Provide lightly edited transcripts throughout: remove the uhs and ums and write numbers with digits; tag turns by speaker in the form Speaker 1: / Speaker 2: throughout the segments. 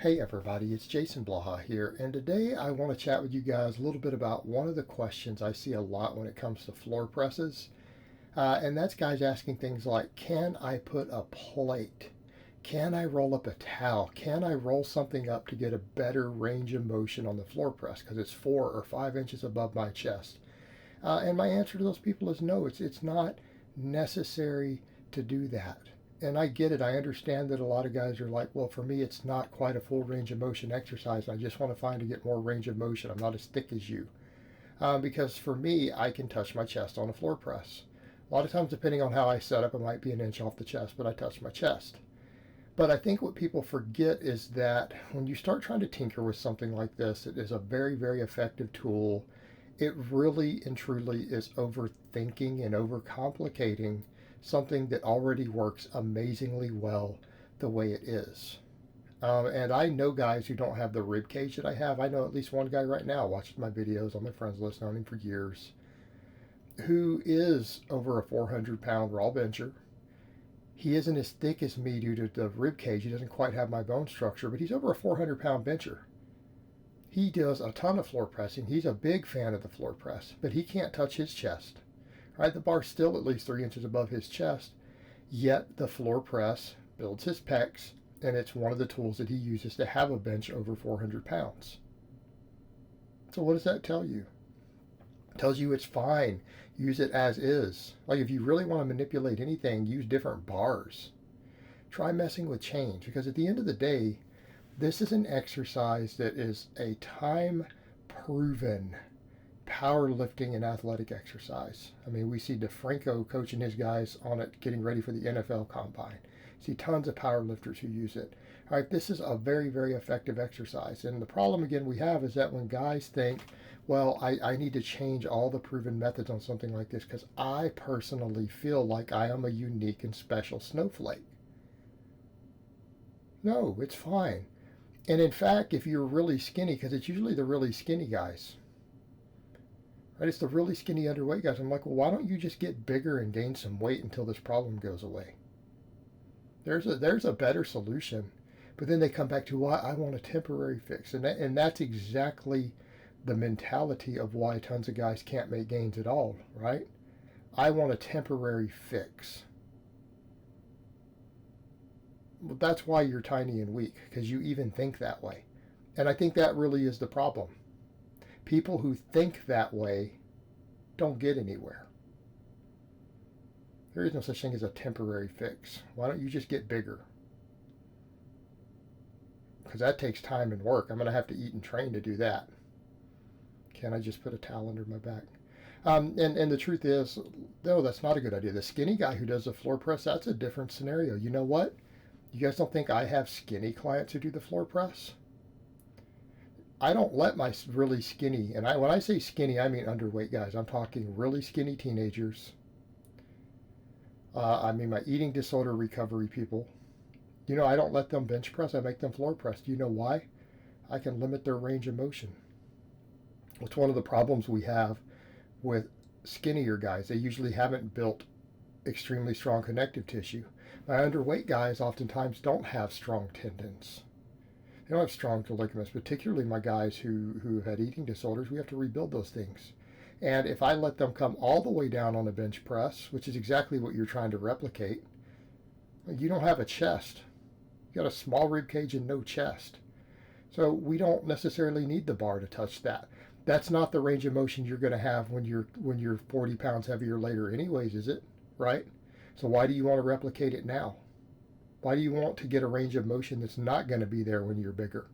Speaker 1: Hey everybody, it's Jason Blaha here, and today I want to chat with you guys a little bit about one of the questions I see a lot when it comes to floor presses, and that's guys asking things like, can I put a plate? Can I roll up a towel? Can I roll something up to get a better range of motion on the floor press because it's 4 or 5 inches above my chest? And my answer to those people is no, it's not necessary to do that. And I get it. I understand that a lot of guys are like, well, for me, it's not quite a full range of motion exercise. I just want to find to get more range of motion. I'm not as thick as you. Because for me, I can touch my chest on a floor press. A lot of times, depending on how I set up, it might be an inch off the chest, but I touch my chest. But I think what people forget is that when you start trying to tinker with something like this, it is a very, very effective tool. It really and truly is overthinking and overcomplicating something that already works amazingly well the way it is. And I know guys who don't have the rib cage that I have. I know at least one guy right now watches my videos on my friends list, known him for years, who is over a 400-pound raw bencher. He isn't as thick as me due to the rib cage. He doesn't quite have my bone structure, but he's over a 400-pound bencher. He does a ton of floor pressing. He's a big fan of the floor press, but he can't touch his chest. Right, the bar's still at least 3 inches above his chest, yet the floor press builds his pecs, and it's one of the tools that he uses to have a bench over 400 pounds. So what does that tell you? It tells you it's fine. Use it as is. Like if you really want to manipulate anything, use different bars. Try messing with change, because at the end of the day, this is an exercise that is a time-proven powerlifting and athletic exercise. I mean, we see DeFranco coaching his guys on it, getting ready for the NFL combine. See tons of powerlifters who use it. All right, this is a very, very effective exercise. And the problem, again, we have is that when guys think, well, I need to change all the proven methods on something like this because I personally feel like I am a unique and special snowflake. No, it's fine. And in fact, if you're really skinny, because it's usually the really skinny guys, right? It's the really skinny underweight guys. I'm like, well, why don't you just get bigger and gain some weight until this problem goes away? There's a better solution. But then they come back to why I want a temporary fix. And that's exactly the mentality of why tons of guys can't make gains at all, right? I want a temporary fix. Well, that's why you're tiny and weak, because you even think that way. And I think that really is the problem. People who think that way don't get anywhere. There is no such thing as a temporary fix. Why don't you just get bigger? Because that takes time and work. I'm going to have to eat and train to do that. Can I just put a towel under my back? And the truth is, no, that's not a good idea. The skinny guy who does the floor press, that's a different scenario. You know what? You guys don't think I have skinny clients who do the floor press? I don't let my really skinny, and when I say skinny, I mean underweight guys. I'm talking really skinny teenagers. I mean my eating disorder recovery people. You know, I don't let them bench press. I make them floor press. Do you know why? I can limit their range of motion. It's one of the problems we have with skinnier guys. They usually haven't built extremely strong connective tissue. My underweight guys oftentimes don't have strong tendons. They don't have strong ligaments, particularly my guys who have had eating disorders. We have to rebuild those things. And if I let them come all the way down on a bench press, which is exactly what you're trying to replicate, you don't have a chest. You got a small rib cage and no chest. So we don't necessarily need the bar to touch that. That's not the range of motion you're going to have when you're 40 pounds heavier later anyways, is it? Right? So why do you want to replicate it now? Why do you want to get a range of motion that's not going to be there when you're bigger?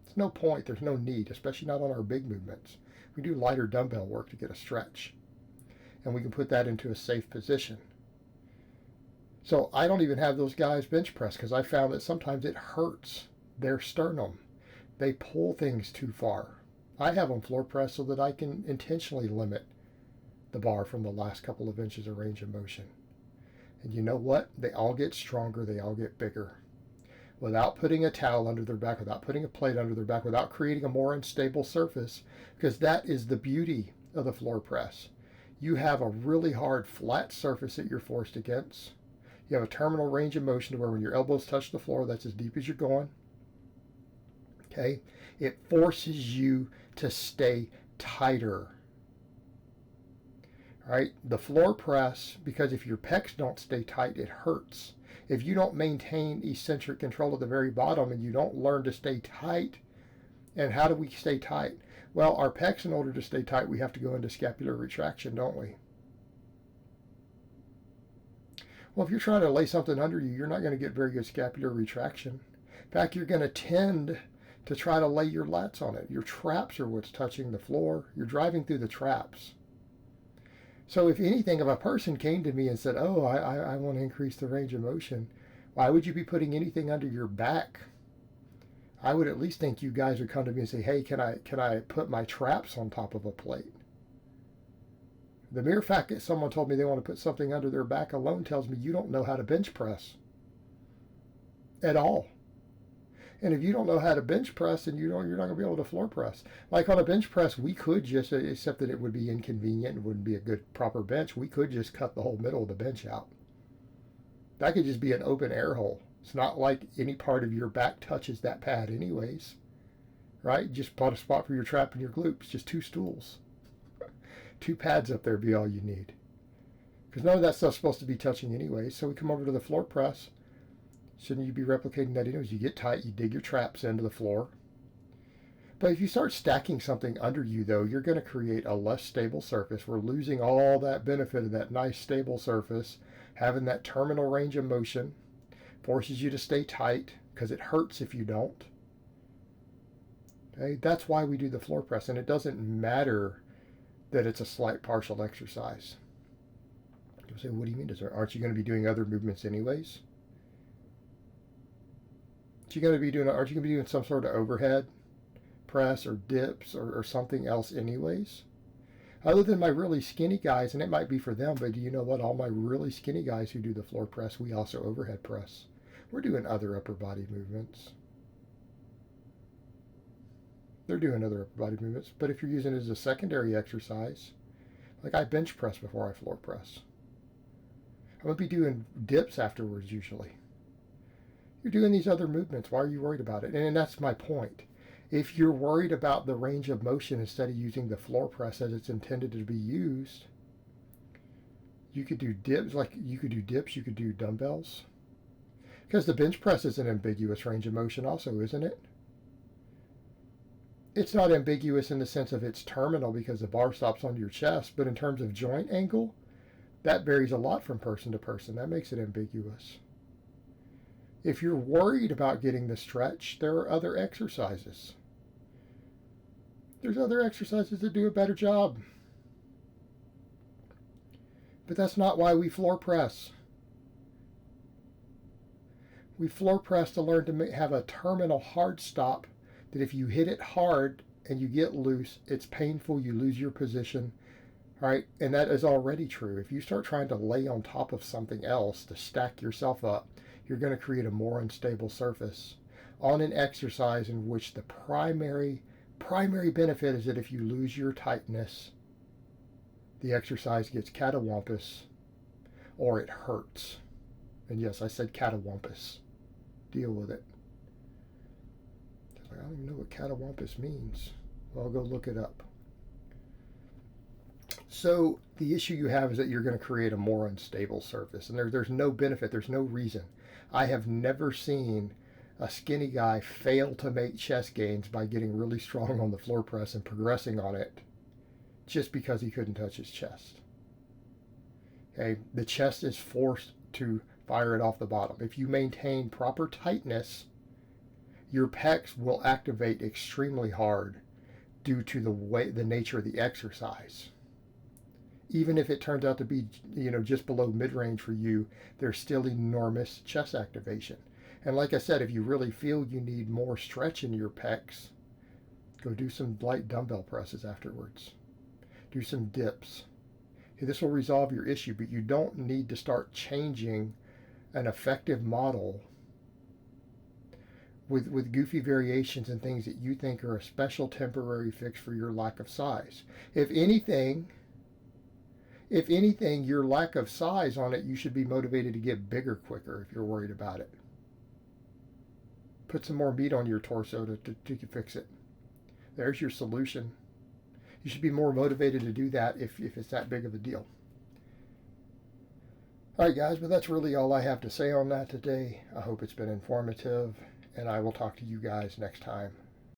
Speaker 1: There's no point. There's no need, especially not on our big movements. We do lighter dumbbell work to get a stretch. And we can put that into a safe position. So I don't even have those guys bench press because I found that sometimes it hurts their sternum. They pull things too far. I have them floor press so that I can intentionally limit the bar from the last couple of inches of range of motion. And you know what? They all get stronger. They all get bigger. Without putting a towel under their back, without putting a plate under their back, without creating a more unstable surface, because that is the beauty of the floor press. You have a really hard, flat surface that you're forced against. You have a terminal range of motion to where when your elbows touch the floor, that's as deep as you're going. Okay? It forces you to stay tighter. Right? The floor press, because if your pecs don't stay tight, it hurts. If you don't maintain eccentric control at the very bottom and you don't learn to stay tight, and how do we stay tight? Well, our pecs, in order to stay tight, we have to go into scapular retraction, don't we? Well, if you're trying to lay something under you, you're not going to get very good scapular retraction. In fact, you're going to tend to try to lay your lats on it. Your traps are what's touching the floor. You're driving through the traps. So if anything, if a person came to me and said, oh, I want to increase the range of motion, why would you be putting anything under your back? I would at least think you guys would come to me and say, hey, can I put my traps on top of a plate? The mere fact that someone told me they want to put something under their back alone tells me you don't know how to bench press at all. And if you don't know how to bench press, then you're not going to be able to floor press. Like on a bench press, we could just, except that it would be inconvenient and wouldn't be a good proper bench, we could just cut the whole middle of the bench out. That could just be an open air hole. It's not like any part of your back touches that pad anyways, right? Just put a spot for your trap and your glutes, just 2 stools. 2 pads up there be all you need. Because none of that stuff's supposed to be touching anyways. So we come over to the floor press. Shouldn't you be replicating that anyways? You get tight, you dig your traps into the floor. But if you start stacking something under you, though, you're going to create a less stable surface. We're losing all that benefit of that nice stable surface, having that terminal range of motion. Forces you to stay tight because it hurts if you don't. Okay? That's why we do the floor press, and it doesn't matter that it's a slight partial exercise. You'll say, what do you mean? Aren't you going to be doing other movements anyways? Aren't you going to be doing some sort of overhead press or dips or something else anyways? Other than my really skinny guys, and it might be for them, but do you know what? All my really skinny guys who do the floor press, we also overhead press. We're doing other upper body movements. They're doing other upper body movements, but if you're using it as a secondary exercise, like I bench press before I floor press. I'm going to be doing dips afterwards usually. You're doing these other movements. Why are you worried about it? And that's my point. If you're worried about the range of motion instead of using the floor press as it's intended to be used, you could do dips, you could do dumbbells. Because the bench press is an ambiguous range of motion also, isn't it? It's not ambiguous in the sense of its terminal because the bar stops on your chest, but in terms of joint angle, that varies a lot from person to person. That makes it ambiguous. If you're worried about getting the stretch, there are other exercises. There's other exercises that do a better job. But that's not why we floor press. We floor press to learn to have a terminal hard stop that if you hit it hard and you get loose, it's painful, you lose your position, right? And that is already true. If you start trying to lay on top of something else to stack yourself up, you're going to create a more unstable surface on an exercise in which the primary benefit is that if you lose your tightness, the exercise gets catawampus or it hurts. And yes, I said catawampus. Deal with it. I don't even know what catawampus means. Well, I'll go look it up. So the issue you have is that you're going to create a more unstable surface. And there's no benefit. There's no reason. I have never seen a skinny guy fail to make chest gains by getting really strong on the floor press and progressing on it just because he couldn't touch his chest. Okay, the chest is forced to fire it off the bottom. If you maintain proper tightness, your pecs will activate extremely hard due to the nature of the exercise. Even if it turns out to be, just below mid-range for you, there's still enormous chest activation. And like I said, if you really feel you need more stretch in your pecs, go do some light dumbbell presses afterwards. Do some dips. Okay, this will resolve your issue, but you don't need to start changing an effective model with goofy variations and things that you think are a special temporary fix for your lack of size. If anything, your lack of size on it, you should be motivated to get bigger quicker if you're worried about it. put some more meat on your torso to fix it. There's your solution. You should be more motivated to do that if it's that big of a deal. All right, guys, but that's really all I have to say on that today. I hope it's been informative, and I will talk to you guys next time.